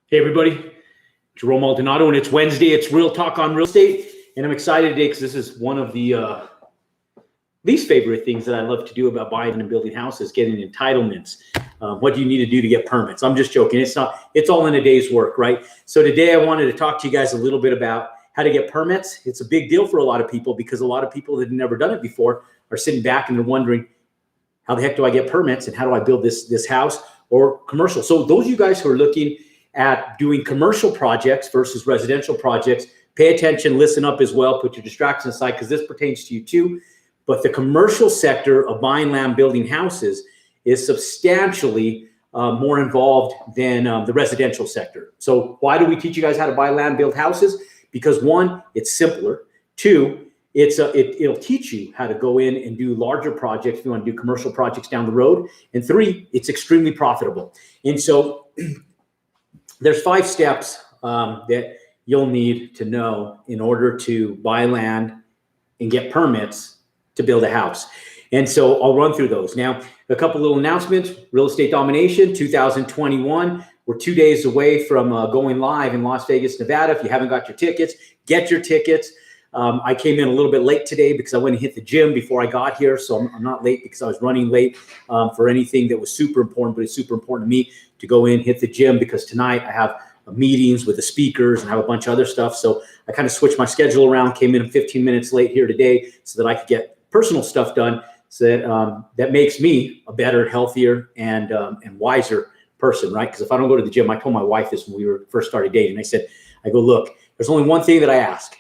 Hey everybody, Jerome Maldonado, and it's Wednesday. It's Real Talk on Real Estate, and I'm excited today because this is one of the least favorite things that I love to do about buying and building houses, getting entitlements. What do you need to do to get permits? I'm just joking. It's not. It's all in a day's work, right? So today I wanted to talk to you guys a little bit about how to get permits. It's a big deal for a lot of people because a lot of people that have never done it before are sitting back and they're wondering, how the heck do I get permits and how do I build this house or commercial? So those of you guys who are looking at doing commercial projects versus residential projects, pay attention, listen up as well, put your distractions aside because this pertains to you too. But the commercial sector of buying land, building houses is substantially more involved than the residential sector. So why do we teach you guys how to buy land, build houses? Because one, it's simpler. Two, it'll teach you how to go in and do larger projects if you want to do commercial projects down the road. And three, it's extremely profitable. And so there's 5 steps that you'll need to know in order to buy land and get permits to build a house. And so I'll run through those. Now, a couple little announcements. Real Estate Domination 2021. We're 2 days away from going live in Las Vegas, Nevada. If you haven't got your tickets, get your tickets. I came in a little bit late today because I went and hit the gym before I got here. So I'm not late because I was running late for anything that was super important, but it's super important to me to go in, hit the gym, because tonight I have meetings with the speakers and have a bunch of other stuff. So I kind of switched my schedule around, came in 15 minutes late here today so that I could get personal stuff done, so that that makes me a better, healthier, and wiser person, right? Because if I don't go to the gym, I told my wife this when we first started dating. I go, look, there's only one thing that I ask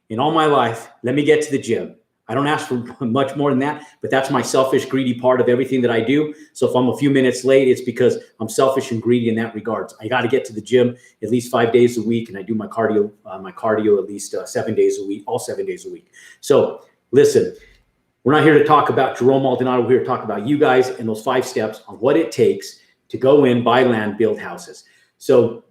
in all my life. Let me get to the gym. I don't ask for much more than that, but that's my selfish, greedy part of everything that I do. So if I'm a few minutes late, it's because I'm selfish and greedy in that regards. I got to get to the gym at least 5 days a week, and I do my cardio at least 7 days a week, all 7 days a week. So listen, we're not here to talk about Jerome Maldonado. We're here to talk about you guys and those 5 steps on what it takes to go in, buy land, build houses. So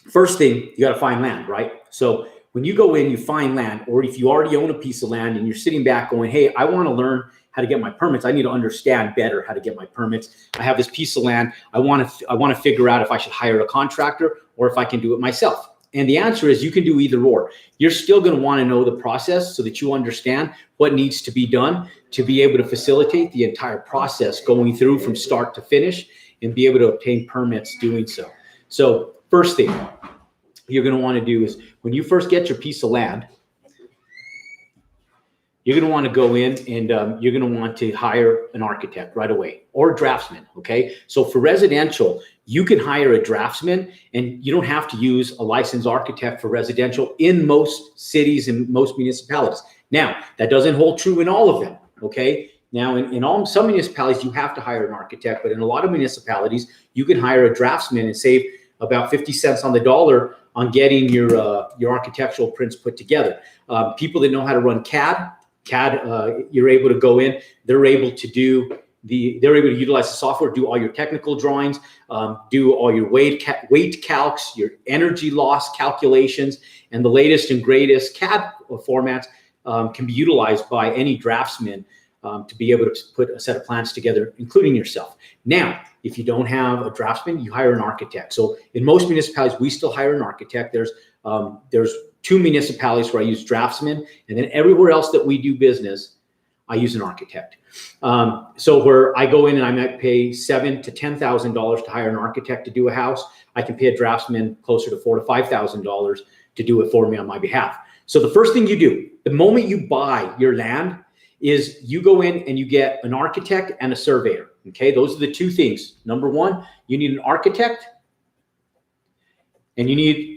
first thing, you got to find land, right? So when you go in, you find land, or if you already own a piece of land and you're sitting back going, hey, I want to learn how to get my permits. I need to understand better how to get my permits. I have this piece of land. I want to figure out if I should hire a contractor or if I can do it myself. And the answer is you can do either or. You're still going to want to know the process so that you understand what needs to be done to be able to facilitate the entire process going through from start to finish and be able to obtain permits doing so. So first thing you're going to want to do is when you first get your piece of land, you're going to want to go in and you're going to want to hire an architect right away or a draftsman. Okay. So for residential, you can hire a draftsman and you don't have to use a licensed architect for residential in most cities and most municipalities. Now, that doesn't hold true in all of them. Okay. Now, in some municipalities, you have to hire an architect, but in a lot of municipalities, you can hire a draftsman and save about 50 cents on the dollar on getting your architectural prints put together. People that know how to run CAD, you're able to go in. They're able to utilize the software, do all your technical drawings, do all your weight calcs, your energy loss calculations, and the latest and greatest CAD formats can be utilized by any draftsman to be able to put a set of plans together, including yourself. Now, if you don't have a draftsman, you hire an architect. So in most municipalities, we still hire an architect. There's 2 municipalities where I use draftsmen, and then everywhere else that we do business, I use an architect. So where I go in and I might pay $7,000 to $10,000 to hire an architect to do a house, I can pay a draftsman closer to $4,000 to $5,000 to do it for me on my behalf. So the first thing you do, the moment you buy your land, is you go in and you get an architect and a surveyor. Okay, those are the 2 things. Number 1, you need an architect, and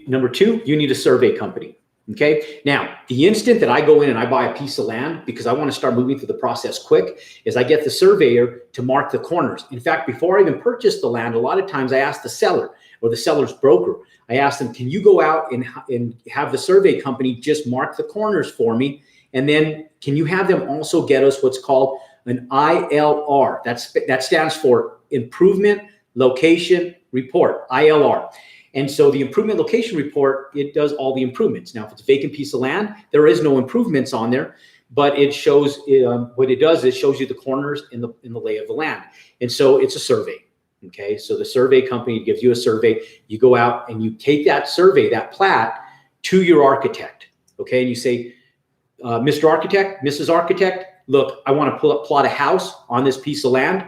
number 2, you need a survey company. Okay, now the instant that I go in and I buy a piece of land, because I want to start moving through the process quick, is I get the surveyor to mark the corners. In fact, before I even purchase the land, a lot of times I ask the seller or the seller's broker, I ask them, can you go out and have the survey company just mark the corners for me? And then can you have them also get us what's called an ILR? That stands for Improvement Location Report, ILR. And so the Improvement Location Report, it does all the improvements. Now, if it's a vacant piece of land, there is no improvements on there, but it shows, what it does is shows you the corners in the lay of the land. And so it's a survey. Okay, so the survey company gives you a survey. You go out and you take that survey, that plat, to your architect. Okay, and you say, Mr. Architect, Mrs. Architect, look, I want to plot a house on this piece of land.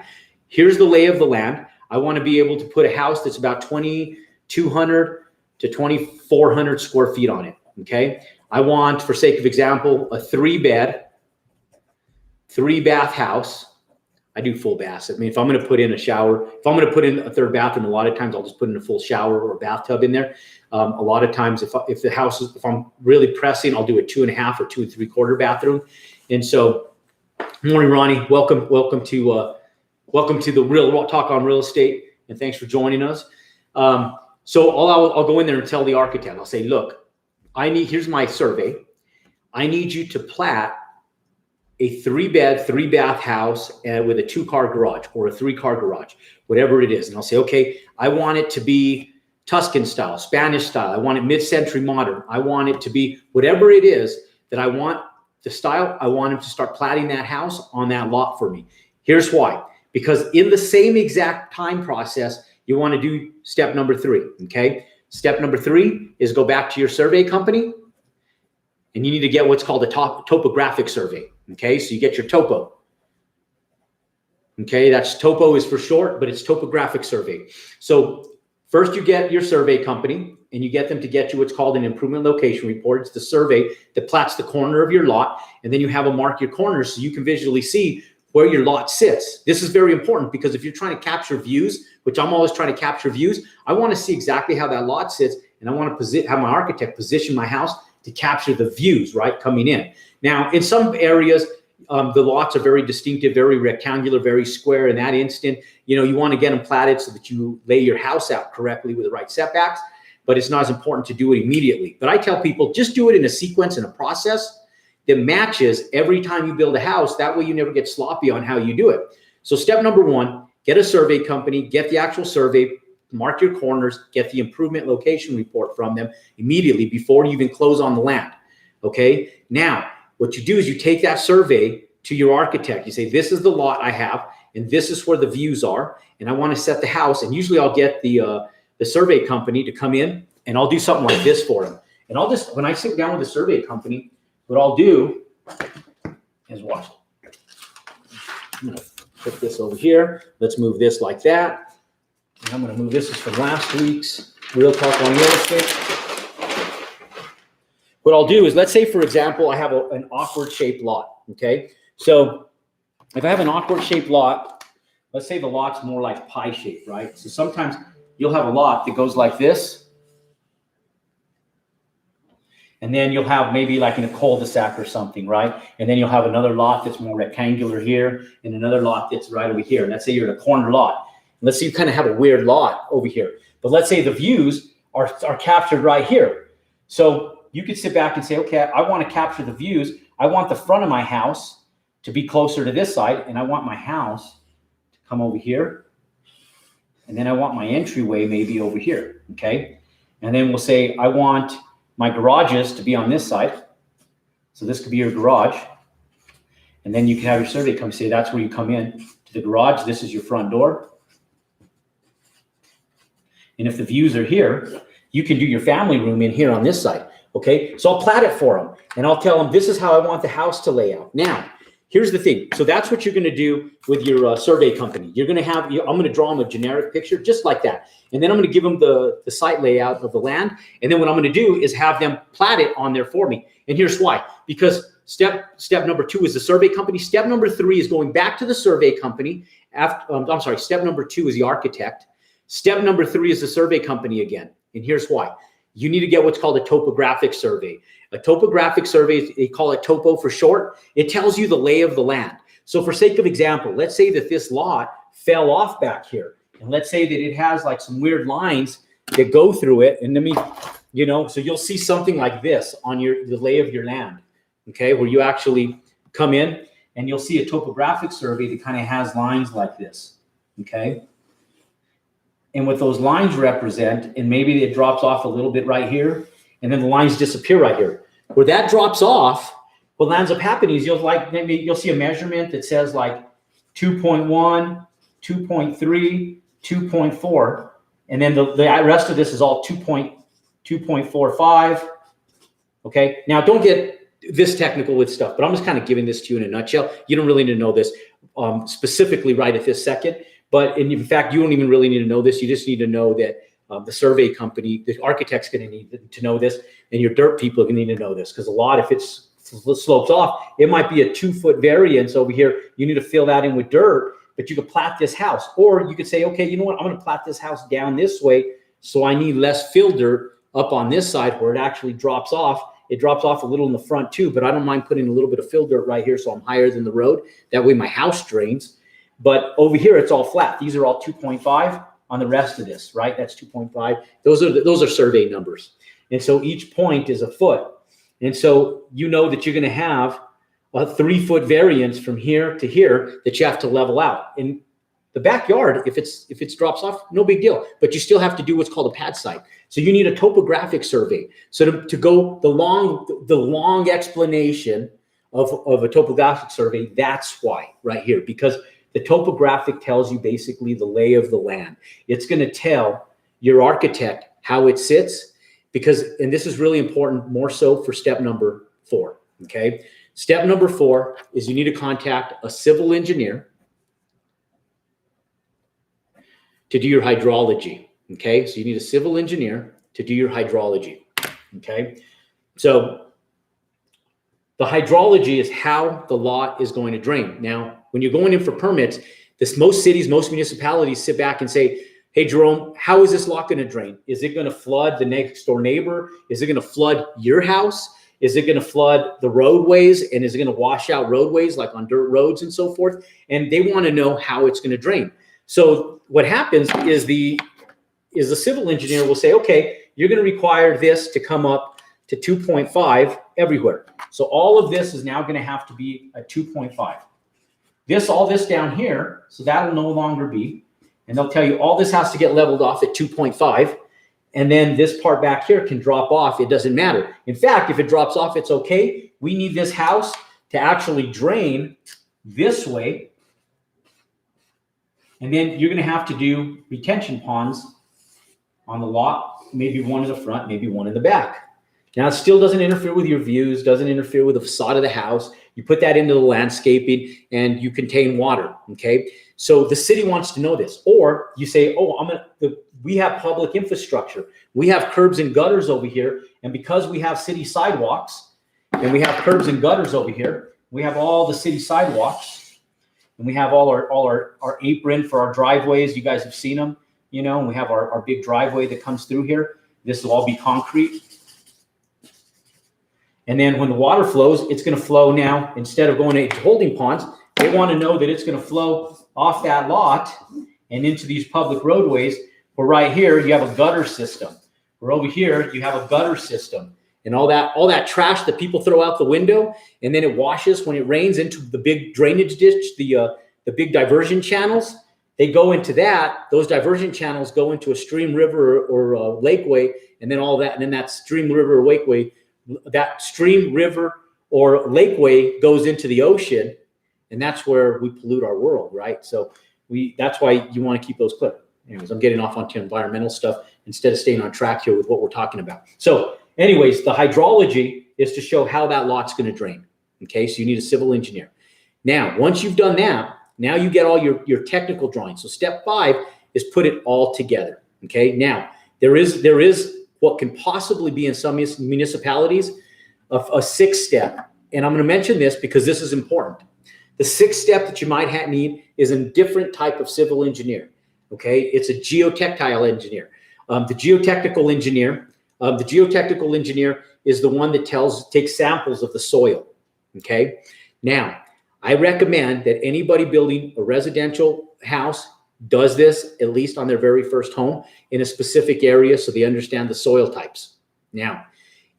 Here's the lay of the land. I want to be able to put a house that's about 2,200 to 2,400 square feet on it. Okay, I want, for sake of example, a 3-bed, 3-bath house. I do full baths. I mean, if I'm going to put in a shower, if I'm going to put in a 3rd bathroom, a lot of times I'll just put in a full shower or a bathtub in there. A lot of times, if the house is, if I'm really pressing, I'll do a 2.5 or 2 3/4 bathroom. And so, morning, Ronnie. Welcome to the Real Talk on Real Estate, and thanks for joining us. So I'll go in there and tell the architect. I'll say, look, here's my survey. I need you to plat a 3-bed, 3-bath house with a 2-car garage or a 3-car garage, whatever it is. And I'll say, okay, I want it to be Tuscan style, Spanish style. I want it mid-century modern. I want it to be whatever it is that I want the style. I want him to start platting that house on that lot for me. Here's why. Because in the same exact time process, you want to do step number 3, okay? Step number 3 is go back to your survey company, and you need to get what's called a topographic survey. Okay, so you get your topo. Okay, that's topo is for short, but it's topographic survey. So first you get your survey company and you get them to get you what's called an improvement location report. It's the survey that plats the corner of your lot, and then you have them mark your corners so you can visually see where your lot sits. This is very important because if you're trying to capture views, which I'm always trying to capture views, I want to see exactly how that lot sits, and I want to have my architect position my house to capture the views, right, coming in. Now, in some areas, the lots are very distinctive, very rectangular, very square. In that instant, you want to get them platted so that you lay your house out correctly with the right setbacks, but it's not as important to do it immediately. But I tell people, just do it in a sequence and a process that matches every time you build a house. That way you never get sloppy on how you do it. So step number 1, get a survey company, get the actual survey, mark your corners, get the improvement location report from them immediately before you even close on the land. Okay, now, what you do is you take that survey to your architect. You say, this is the lot I have, and this is where the views are, and I want to set the house. And usually I'll get the survey company to come in, and I'll do something like this for them. And I'll just, when I sit down with the survey company, what I'll do is watch. I'm going to put this over here. Let's move this like that. And I'm going to move this from last week's Real Talk on Real Estate. What I'll do is, let's say, for example, I have an awkward shaped lot, okay? So if I have an awkward shaped lot, let's say the lot's more like pie shaped, right? So sometimes you'll have a lot that goes like this, and then you'll have maybe like in a cul-de-sac or something, right? And then you'll have another lot that's more rectangular here, and another lot that's right over here. And let's say you're in a corner lot. Let's say you kind of have a weird lot over here. But let's say the views are captured right here. So you could sit back and say, okay, I want to capture the views. I want the front of my house to be closer to this side, and I want my house to come over here. And then I want my entryway maybe over here, okay? And then we'll say, I want my garages to be on this side. So this could be your garage. And then you can have your survey come say, that's where you come in to the garage. This is your front door. And if the views are here, you can do your family room in here on this side. Okay, so I'll plat it for them, and I'll tell them this is how I want the house to lay out. Now, here's the thing. So that's what you're going to do with your survey company. You're going to have, I'm going to draw them a generic picture just like that. And then I'm going to give them the site layout of the land. And then what I'm going to do is have them plat it on there for me. And here's why. Because step number 2 is the survey company. Step number 3 is going back to the survey company. Step number 2 is the architect. Step number 3 is the survey company again. And here's why. You need to get what's called a topographic survey. A topographic survey, they call it topo for short. It tells you the lay of the land. So for sake of example, let's say that this lot fell off back here. And let's say that it has like some weird lines that go through it. And so you'll see something like this on the lay of your land, okay, where you actually come in and you'll see a topographic survey that kind of has lines like this, okay? And what those lines represent, and maybe it drops off a little bit right here, and then the lines disappear right here. Where that drops off, what ends up happening is you'll see a measurement that says like 2.1, 2.3, 2.4, and then the rest of this is all 2.45. Okay, now don't get this technical with stuff, but I'm just kind of giving this to you in a nutshell. You don't really need to know this specifically right at this second, but in fact, you don't even really need to know this. You just need to know that the survey company, the architect's going to need to know this, and your dirt people are going to need to know this, because a lot, if it's slopes off, it might be a 2-foot variance over here. You need to fill that in with dirt, but you could plat this house, or you could say, okay, you know what? I'm going to plat this house down this way, so I need less fill dirt up on this side where it actually drops off. It drops off a little in the front too, but I don't mind putting a little bit of fill dirt right here, so I'm higher than the road. That way my house drains. But over here, it's all flat. These are all 2.5 on the rest of this, right? That's 2.5. Those are survey numbers. And so each point is a foot. And so you know that you're going to have a 3-foot variance from here to here that you have to level out. In the backyard, if it drops off, no big deal. But you still have to do what's called a pad site. So you need a topographic survey. So to go the long explanation of a topographic survey, that's why right here, because the topographic tells you basically the lay of the land. It's going to tell your architect how it sits, because, and this is really important, more so for step number 4. Okay. Step number 4 is you need to contact a civil engineer to do your hydrology. Okay. So you need a civil engineer to do your hydrology. Okay. So the hydrology is how the lot is going to drain. Now, when you're going in for permits, most cities, most municipalities sit back and say, hey, Jerome, how is this lot going to drain? Is it going to flood the next door neighbor? Is it going to flood your house? Is it going to flood the roadways? And is it going to wash out roadways like on dirt roads and so forth? And they want to know how it's going to drain. So what happens is the civil engineer will say, okay, you're going to require this to come up to 2.5 everywhere. So all of this is now going to have to be a 2.5. All this down here, so that'll no longer be. And they'll tell you all this has to get leveled off at 2.5. And then this part back here can drop off. It doesn't matter. In fact, if it drops off, it's okay. We need this house to actually drain this way. And then you're going to have to do retention ponds on the lot, maybe one in the front, maybe one in the back. Now, it still doesn't interfere with your views, doesn't interfere with the facade of the house. You put that into the landscaping and you contain water, okay? So the city wants to know this. Or you say, oh, we have public infrastructure. We have curbs and gutters over here. And because we have city sidewalks and we have curbs and gutters over here, we have all the city sidewalks and we have all our apron for our driveways. You guys have seen them, you know, and we have our big driveway that comes through here. This will all be concrete. And then when the water flows, it's going to flow now, instead of going to holding ponds, they want to know that it's going to flow off that lot and into these public roadways. Where right here, you have a gutter system. Where over here, you have a gutter system. And all that trash that people throw out the window, and then it washes when it rains into the big drainage ditch, the big diversion channels. They go into that. Those diversion channels go into a stream, river, or a lakeway, and then all that. And then that stream, river, or lakeway, that stream, river, or lakeway goes into the ocean, and that's where we pollute our world, right? So that's why you want to keep those clear. Anyways, I'm getting off onto environmental stuff instead of staying on track here with what we're talking about. So anyways, the hydrology is to show how that lot's going to drain. Okay, so you need a civil engineer. Now, once you've done that, now you get all your technical drawings. So step 5 is put it all together. Okay, now there is what can possibly be in some municipalities of a 6th step. And I'm going to mention this because this is important. The 6th step that you might need is a different type of civil engineer. Okay, it's a geotechnical engineer. The geotechnical engineer is the one that takes samples of the soil. Okay, now I recommend that anybody building a residential house does this at least on their very first home in a specific area so they understand the soil types. Now,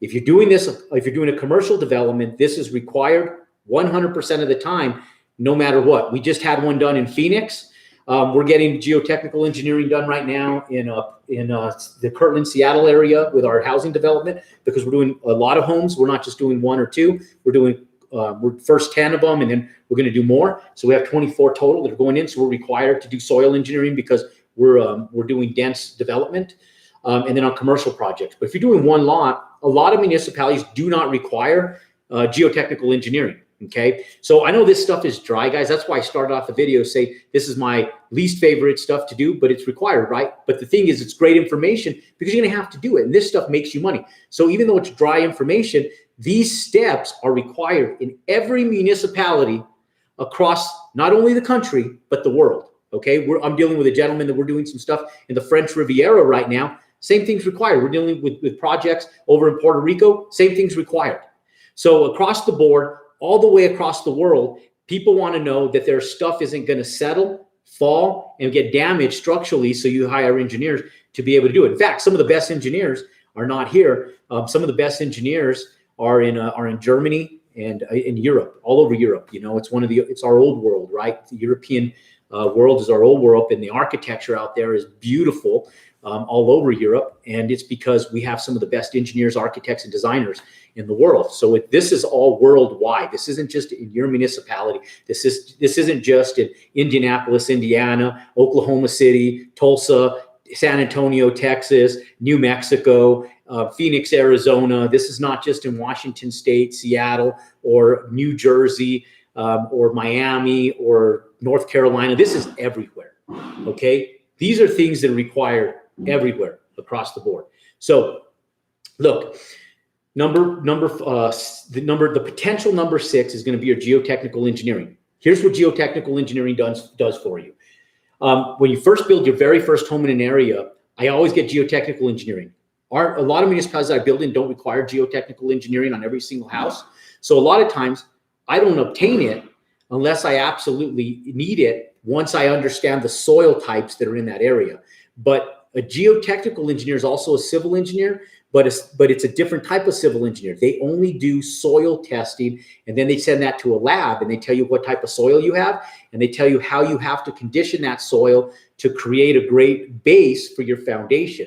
if you're doing this, if you're doing a commercial development, this is required 100% of the time, no matter what. We just had one done in Phoenix. We're getting geotechnical engineering done right now in the Kirtland, Seattle area with our housing development, because we're doing a lot of homes. We're not just doing 1 or 2. We're doing we're first 10 of them, and then we're going to do more. So we have 24 total that are going in. So we're required to do soil engineering because we're doing dense development, and then on commercial projects. But if you're doing one lot, a lot of municipalities do not require geotechnical engineering. Okay, so I know this stuff is dry, guys. That's why I started off the video say this is my least favorite stuff to do, but it's required, right? But the thing is, it's great information because you're gonna have to do it, and this stuff makes you money. So even though it's dry information, these steps are required in every municipality across not only the country but the world. Okay, I'm dealing with a gentleman that we're doing some stuff in the French Riviera right now. Same things required. We're dealing with projects over in Puerto Rico. Same things required. So across the board, all the way across the world, people want to know that their stuff isn't going to settle, fall, and get damaged structurally. So you hire engineers to be able to do it. In fact, some of the best engineers are not here. Some of the best engineers are in Germany and in Europe, all over Europe. You know, it's our old world, right? The European world is our old world, and the architecture out there is beautiful all over Europe. And it's because we have some of the best engineers, architects, and designers in the world. So this is all worldwide. This isn't just in your municipality. This isn't just in Indianapolis, Indiana, Oklahoma City, Tulsa, San Antonio, Texas, New Mexico, Phoenix, Arizona. This is not just in Washington State, Seattle, or New Jersey, or Miami, or North Carolina. This is everywhere. Okay, these are things that are required everywhere across the board. So look, the potential number 6 is going to be your geotechnical engineering. Here's what geotechnical engineering does for you. When you first build your very first home in an area, I always get geotechnical engineering. A lot of municipalities that I build in don't require geotechnical engineering on every single house. So a lot of times I don't obtain it unless I absolutely need it once I understand the soil types that are in that area. But a geotechnical engineer is also a civil engineer, but it's a different type of civil engineer. They only do soil testing, and then they send that to a lab, and they tell you what type of soil you have, and they tell you how you have to condition that soil to create a great base for your foundation.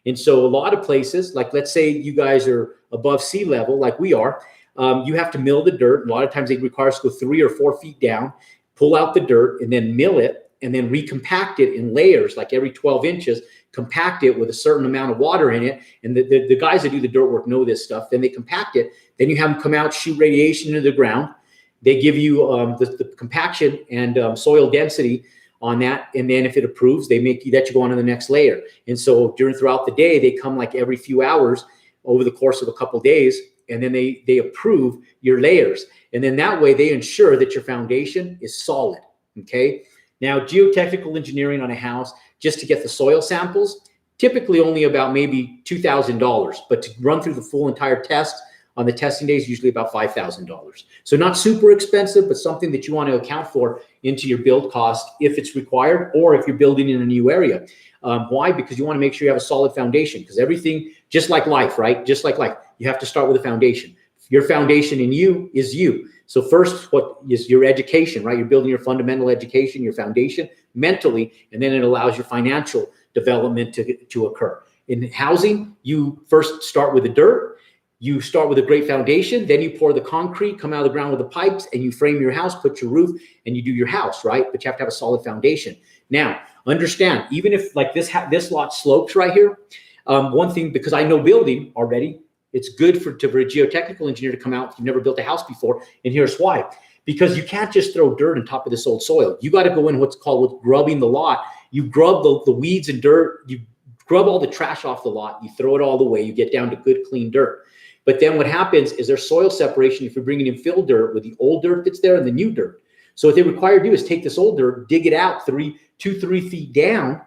And so a lot of places, like let's say you guys are above sea level, like we are, you have to mill the dirt. A lot of times they require us to go 3 or 4 feet down, pull out the dirt, and then mill it, and then recompact it in layers, like every 12 inches, compact it with a certain amount of water in it. And the guys that do the dirt work know this stuff. Then they compact it. Then you have them come out, shoot radiation into the ground. They give you the compaction and soil density on that. And then if it approves, they make you that you go on to the next layer. And so throughout the day, they come like every few hours over the course of a couple of days. And then they approve your layers. And then that way they ensure that your foundation is solid. Okay. Now, geotechnical engineering on a house, just to get the soil samples, typically only about maybe $2,000, but to run through the full entire test on the testing days, usually about $5,000. So not super expensive, but something that you want to account for into your build cost if it's required, or if you're building in a new area. Why? Because you want to make sure you have a solid foundation, because everything, just like life, right? Just like life, you have to start with a foundation. Your foundation in you is you. So first, what is your education, right? You're building your fundamental education, your foundation mentally, and then it allows your financial development to occur. In housing, you first start with the dirt. You start with a great foundation, then you pour the concrete, come out of the ground with the pipes, and you frame your house, put your roof, and you do your house, right? But you have to have a solid foundation. Now, understand, even if like this lot slopes right here, one thing, because I know building already, it's good for a geotechnical engineer to come out if you've never built a house before, and here's why. Because you can't just throw dirt on top of this old soil. You got to go in what's called grubbing the lot. You grub the weeds and dirt, you grub all the trash off the lot, you throw it all away, you get down to good, clean dirt. But then what happens is there's soil separation if you're bringing in fill dirt with the old dirt that's there and the new dirt. So what they require to do is take this old dirt, dig it out 2-3 feet down,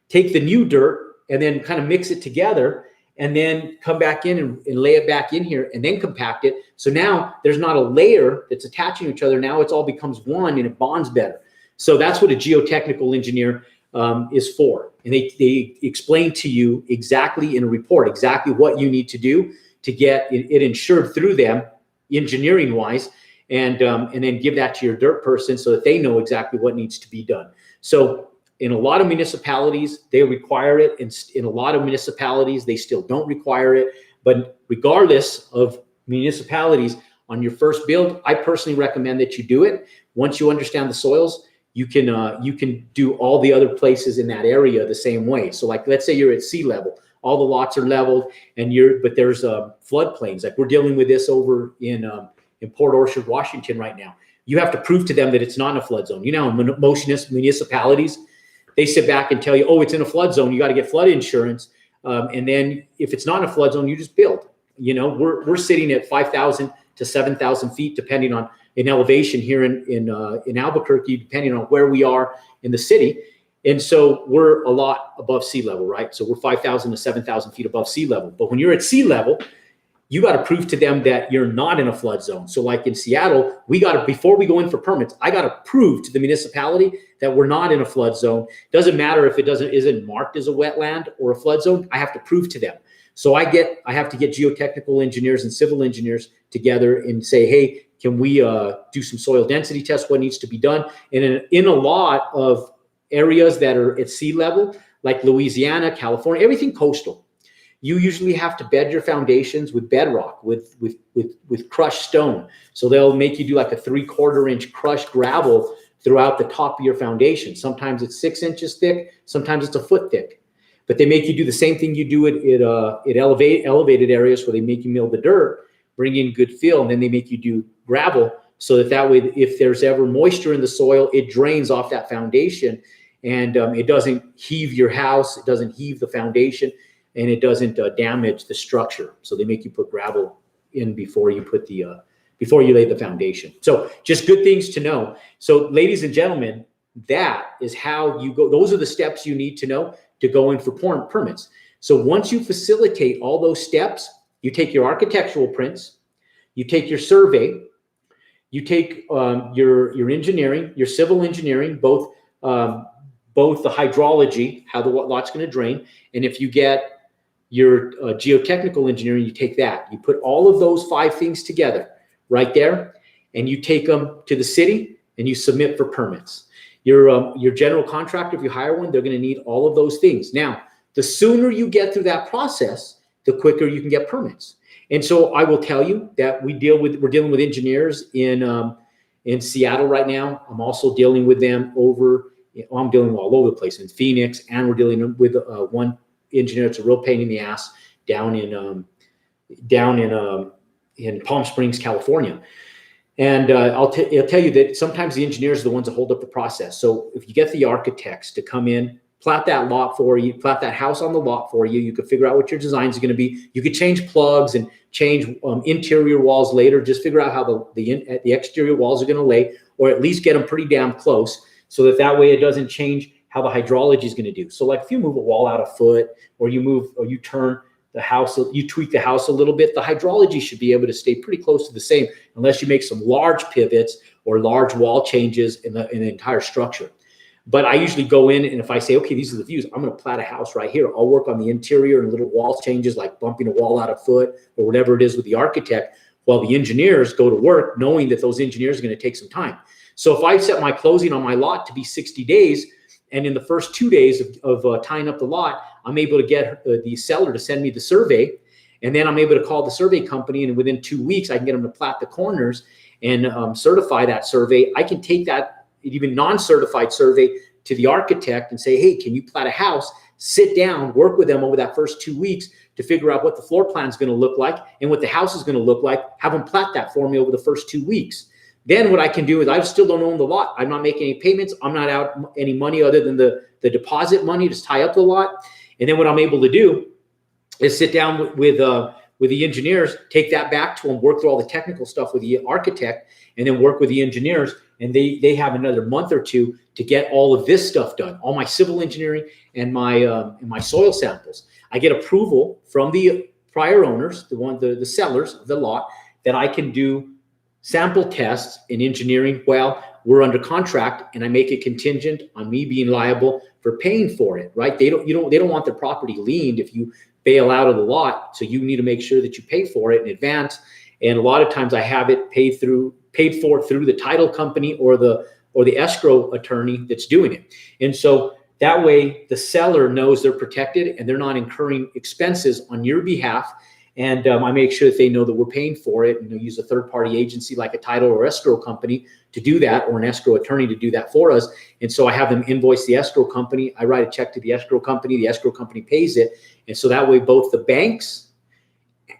take the new dirt, and then kind of mix it together, and then come back in and lay it back in here and then compact it. So now there's not a layer that's attaching to each other. Now it all becomes one and it bonds better. So that's what a geotechnical engineer is for. And they explain to you exactly in a report, exactly what you need to do to get it insured through them engineering wise, and then give that to your dirt person so that they know exactly what needs to be done. So in a lot of municipalities, they require it. In a lot of municipalities, they still don't require it. But regardless of municipalities, on your first build, I personally recommend that you do it. Once you understand the soils, you can do all the other places in that area the same way. So like, let's say you're at sea level, all the lots are leveled, and but there's floodplains. Like we're dealing with this over in Port Orchard, Washington right now. You have to prove to them that it's not in a flood zone. You know, most municipalities, they sit back and tell you, oh, it's in a flood zone. You got to get flood insurance. And then if it's not in a flood zone, you just build. You know, we're sitting at 5,000 to 7,000 feet, depending on in elevation here in Albuquerque, depending on where we are in the city. And so we're a lot above sea level, right? So we're 5,000 to 7,000 feet above sea level. But when you're at sea level, you got to prove to them that you're not in a flood zone. So like in Seattle, before we go in for permits, I got to prove to the municipality that we're not in a flood zone. Doesn't matter if it isn't marked as a wetland or a flood zone. I have to prove to them. So I have to get geotechnical engineers and civil engineers together and say, hey, can we do some soil density tests? What needs to be done? And in a lot of areas that are at sea level, like Louisiana, California, everything coastal, you usually have to bed your foundations with bedrock, with crushed stone. So they'll make you do like a 3/4 inch crushed gravel throughout the top of your foundation. Sometimes it's 6 inches thick, sometimes it's a foot thick. But they make you do the same thing you do at elevated areas where they make you mill the dirt, bring in good fill, and then they make you do gravel so that way, if there's ever moisture in the soil, it drains off that foundation, and it doesn't heave your house, it doesn't heave the foundation, and it doesn't damage the structure. So they make you put gravel in before you put before you lay the foundation. So just good things to know. So ladies and gentlemen, that is how you go. Those are the steps you need to know to go in for permits. So once you facilitate all those steps, you take your architectural prints, you take your survey, you take your engineering, your civil engineering, both the hydrology, how the lot's going to drain, and if you get your geotechnical engineering, you take that. You put all of those 5 things together right there, and you take them to the city and you submit for permits. Your general contractor, if you hire one, they're going to need all of those things. Now, the sooner you get through that process, the quicker you can get permits. And so I will tell you that we're dealing with engineers in Seattle right now. I'm also dealing with them I'm dealing all over the place in Phoenix, and we're dealing with one engineer that's a real pain in the ass down in Palm Springs, California. And I'll tell you that sometimes the engineers are the ones that hold up the process. So if you get the architects to come in, plat that lot for you, plat that house on the lot for you, you could figure out what your designs are going to be. You could change plugs and change interior walls later. Just figure out how the exterior walls are going to lay, or at least get them pretty damn close, so that way it doesn't change how the hydrology is going to do. So like if you move a wall out a foot, or you turn the house, you tweak the house a little bit, the hydrology should be able to stay pretty close to the same, unless you make some large pivots or large wall changes in the entire structure. But I usually go in, and if I say, okay, these are the views, I'm going to plat a house right here. I'll work on the interior and little wall changes, like bumping a wall out a foot or whatever it is with the architect, while the engineers go to work, knowing that those engineers are going to take some time. So if I set my closing on my lot to be 60 days, and in the first 2 days of tying up the lot, I'm able to get the seller to send me the survey, and then I'm able to call the survey company, and within 2 weeks, I can get them to plat the corners and certify that survey. I can take that even non-certified survey to the architect and say, hey, can you plat a house? Sit down, work with them over that first 2 weeks to figure out what the floor plan is going to look like and what the house is going to look like. Have them plat that for me over the first 2 weeks. Then what I can do is, I still don't own the lot. I'm not making any payments. I'm not out any money other than the deposit money to tie up the lot. And then what I'm able to do is sit down with the engineers, take that back to them, work through all the technical stuff with the architect, and then work with the engineers. And they have another month or two to get all of this stuff done, all my civil engineering and my soil samples. I get approval from the prior owners, the sellers of the lot, that I can do sample tests in engineering while we're under contract, and I make it contingent on me being liable for paying for it, right? They don't want their property liened if you bail out of the lot, so you need to make sure that you pay for it in advance. And a lot of times I have it paid for through the title company or the escrow attorney that's doing it. And so that way the seller knows they're protected and they're not incurring expenses on your behalf. And I make sure that they know that we're paying for it, and use a third-party agency like a title or escrow company to do that, or an escrow attorney to do that for us. And so I have them invoice the escrow company. I write a check to the escrow company pays it. And so that way both the banks,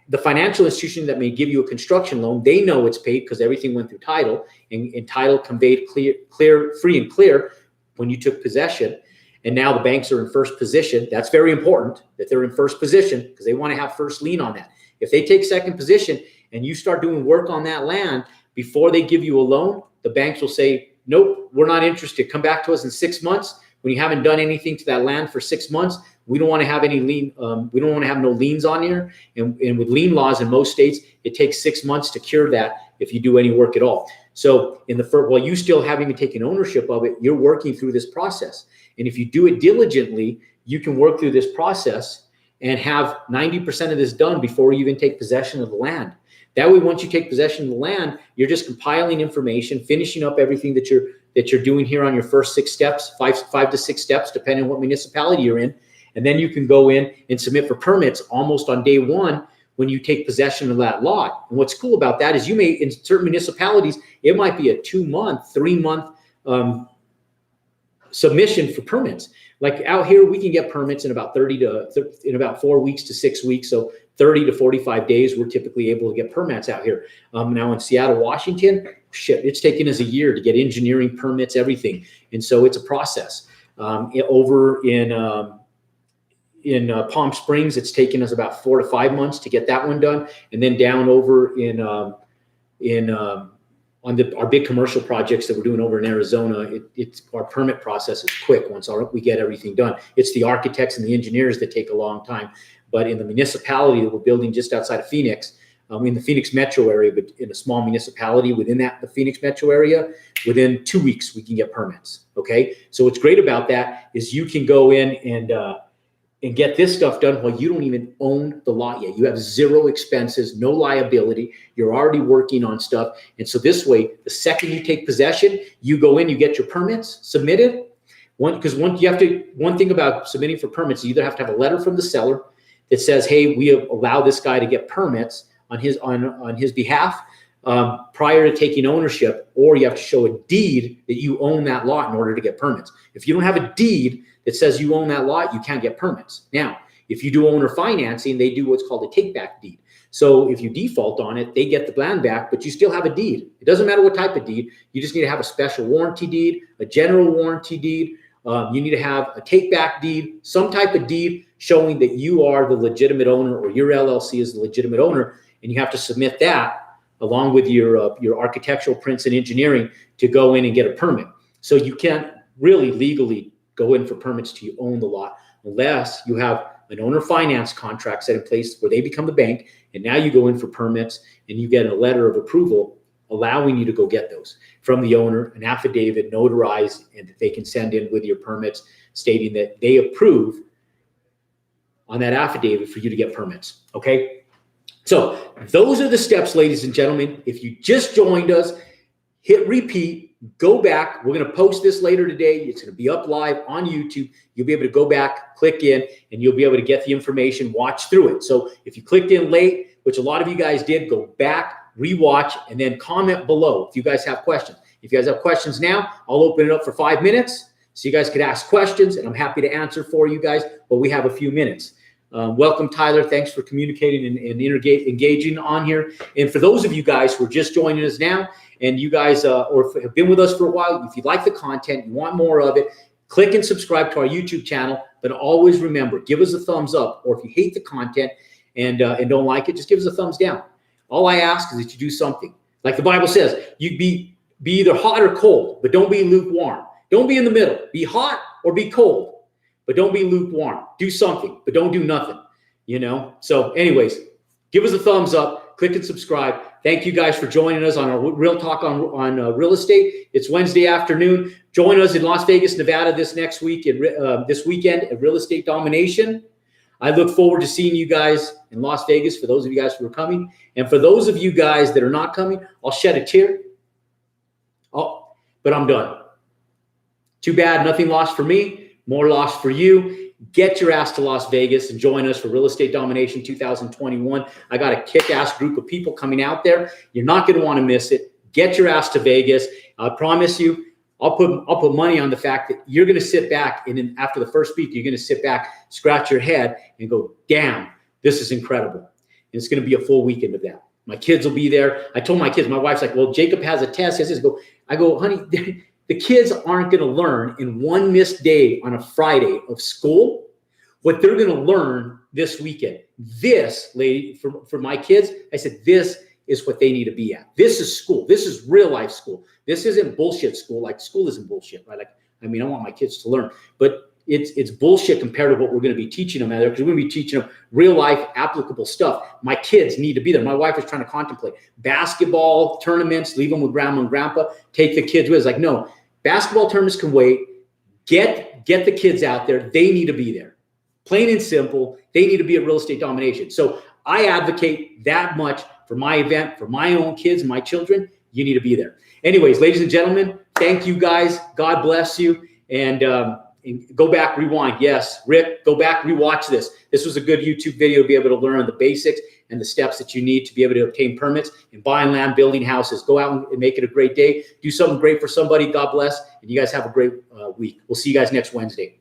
the financial institution that may give you a construction loan, they know it's paid because everything went through title, and title conveyed free and clear when you took possession. And now the banks are in first position. That's very important that they're in first position, because they want to have first lien on that. If they take second position and you start doing work on that land before they give you a loan, the banks will say, nope, we're not interested. Come back to us in 6 months. When you haven't done anything to that land for 6 months, we don't want to have any lien. We don't want to have no liens on here. And with lien laws in most states, it takes 6 months to cure that if you do any work at all. So in the first, while you still haven't even taken ownership of it, you're working through this process. And if you do it diligently, you can work through this process and have 90% of this done before you even take possession of the land. That way, once you take possession of the land, you're just compiling information, finishing up everything that you're doing here on your first 6 steps, five to 6 steps, depending on what municipality you're in. And then you can go in and submit for permits almost on day one when you take possession of that lot. And what's cool about that is you may, in certain municipalities, it might be a 2-month, 3-month submission for permits. Like out here, we can get permits in about 4 weeks to 6 weeks. So 30 to 45 days, we're typically able to get permits out here. Now in Seattle, Washington, it's taken us a year to get engineering permits, everything. And so it's a process. Over in Palm Springs, it's taken us about 4 to 5 months to get that one done. And then down over on our big commercial projects that we're doing over in Arizona, our permit process is quick once we get everything done. It's the architects and the engineers that take a long time. But in the municipality that we're building just outside of Phoenix, in the Phoenix metro area, but in a small municipality within the Phoenix metro area, within 2 weeks, we can get permits. Okay. So what's great about that is you can go in and get this stuff done while you don't even own the lot yet. You have zero expenses, no liability. You're already working on stuff. And so this way, the second you take possession, you go in, you get your permits submitted. One thing about submitting for permits, you either have to have a letter from the seller that says, hey, we allow this guy to get permits on his behalf prior to taking ownership, or you have to show a deed that you own that lot in order to get permits. If you don't have a deed that says you own that lot, you can't get permits. Now, if you do owner financing, they do what's called a take-back deed. So if you default on it, they get the land back, but you still have a deed. It doesn't matter what type of deed. You just need to have a special warranty deed, a general warranty deed. You need to have a take-back deed, some type of deed showing that you are the legitimate owner, or your LLC is the legitimate owner, and you have to submit that along with your architectural prints and engineering to go in and get a permit. So you can't really legally go in for permits till you own the lot, unless you have an owner finance contract set in place where they become the bank, and now you go in for permits and you get a letter of approval allowing you to go get those from the owner, an affidavit notarized, and that they can send in with your permits stating that they approve on that affidavit for you to get permits. Okay. So those are the steps, ladies and gentlemen. If you just joined us, hit repeat, go back. We're going to post this later today. It's going to be up live on YouTube. You'll be able to go back, click in, and you'll be able to get the information, watch through it. So if you clicked in late, which a lot of you guys did, go back, rewatch, and then comment below if you guys have questions. If you guys have questions now, I'll open it up for 5 minutes so you guys could ask questions, and I'm happy to answer for you guys, but we have a few minutes. Welcome, Tyler. Thanks for communicating and engaging on here. And for those of you guys who are just joining us now, and you guys or have been with us for a while, if you like the content, you want more of it, click and subscribe to our YouTube channel. But always remember, give us a thumbs up, or if you hate the content and don't like it, just give us a thumbs down. All I ask is that you do something. Like the Bible says, you be either hot or cold, but don't be lukewarm. Don't be in the middle. Be hot or be cold, but don't be lukewarm. Do something, but don't do nothing, So anyways, give us a thumbs up, click and subscribe. Thank you guys for joining us on our Real Talk on Real Estate. It's Wednesday afternoon. Join us in Las Vegas, Nevada this next week, this weekend at Real Estate Domination. I look forward to seeing you guys in Las Vegas, for those of you guys who are coming. And for those of you guys that are not coming, I'll shed a tear. Oh, but I'm done. Too bad, nothing lost for me, more lost for you. get your ass to Las Vegas and join us for Real Estate Domination 2021. I got a kick-ass group of people coming out there. You're not going to want to miss it. Get your ass to Vegas. I promise you, I'll put money on the fact that you're going to sit back, and then after the first week, you're going to sit back, scratch your head, and go, damn, this is incredible. And it's going to be a full weekend of that. My kids will be there. I told my kids, my wife's like, well, Jacob has a test. I go, honey, the kids aren't going to learn in one missed day on a Friday of school what they're going to learn this weekend. This, lady, for my kids, I said, this is what they need to be at. This is school. This is real life school. This isn't bullshit school. Like, school isn't bullshit, right? Like, I mean, I want my kids to learn, but it's bullshit compared to what we're going to be teaching them out there, because we're going to be teaching them real life applicable stuff. My kids need to be there. My wife is trying to contemplate basketball tournaments, leave them with grandma and grandpa, take the kids with us. Like, no, basketball tournaments can wait. Get the kids out there. They need to be there. Plain and simple. They need to be at Real Estate Domination. So I advocate that much for my event, for my own kids, my children. You need to be there. Anyways, ladies and gentlemen, thank you guys. God bless you. And go back, rewind. Yes, Rick, go back, rewatch this. This was a good YouTube video to be able to learn the basics and the steps that you need to be able to obtain permits and buying land, building houses. Go out and make it a great day. Do something great for somebody. God bless. And you guys have a great week. We'll see you guys next Wednesday.